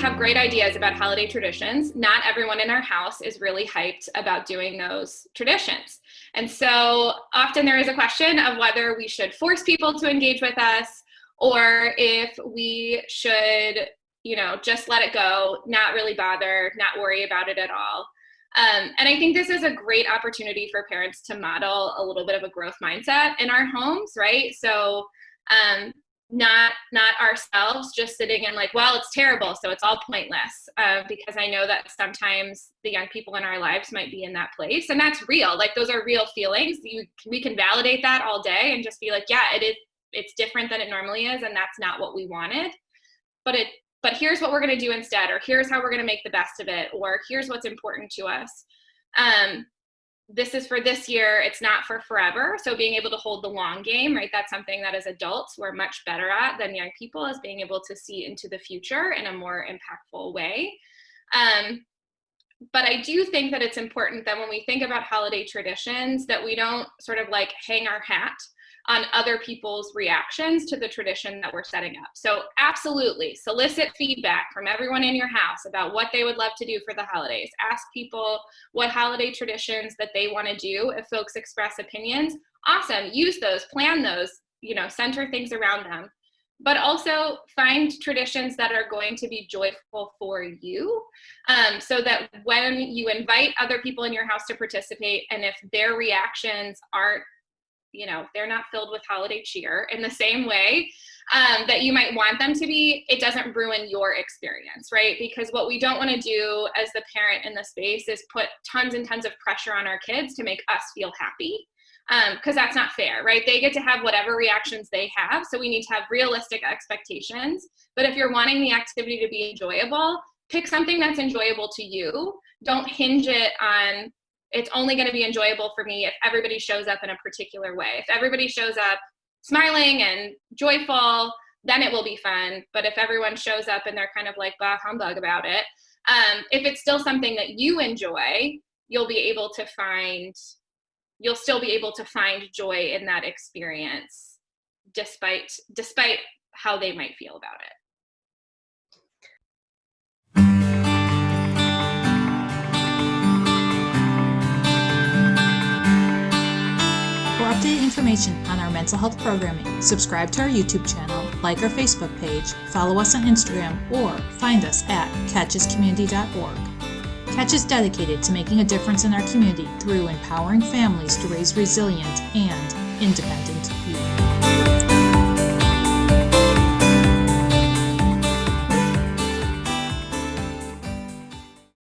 have great ideas about holiday traditions, not everyone in our house is really hyped about doing those traditions. And so often there is a question of whether we should force people to engage with us, or if we should, just let it go, not really bother, not worry about it at all. And I think this is a great opportunity for parents to model a little bit of a growth mindset in our homes, right? So not ourselves just sitting and like, well, it's terrible, so it's all pointless, because I know that sometimes the young people in our lives might be in that place, and that's real. Like, those are real feelings. We can validate that all day and just be like, yeah, it's different than it normally is, and that's not what we wanted, but here's what we're going to do instead, or here's how we're going to make the best of it, or here's what's important to us. This is for this year, it's not for forever. So being able to hold the long game, right? That's something that as adults, we're much better at than young people, is being able to see into the future in a more impactful way. But I do think that it's important that when we think about holiday traditions, that we don't sort of like hang our hat on other people's reactions to the tradition that we're setting up. So absolutely solicit feedback from everyone in your house about what they would love to do for the holidays. Ask people what holiday traditions that they want to do. If folks express opinions, awesome, use those, plan those, center things around them. But also find traditions that are going to be joyful for you, so that when you invite other people in your house to participate, and if their reactions aren't, they're not filled with holiday cheer in the same way that you might want them to be, it doesn't ruin your experience, right? Because what we don't want to do as the parent in the space is put tons and tons of pressure on our kids to make us feel happy, because that's not fair, right? They get to have whatever reactions they have, so we need to have realistic expectations. But if you're wanting the activity to be enjoyable, pick something that's enjoyable to you. Don't hinge it on, it's only going to be enjoyable for me if everybody shows up in a particular way. If everybody shows up smiling and joyful, then it will be fun. But if everyone shows up and they're kind of like, bah, humbug about it, if it's still something that you enjoy, you'll still be able to find joy in that experience, despite how they might feel about it. For updated information on our mental health programming, subscribe to our YouTube channel, like our Facebook page, follow us on Instagram, or find us at catchescommunity.org. Catch is dedicated to making a difference in our community through empowering families to raise resilient and independent youth.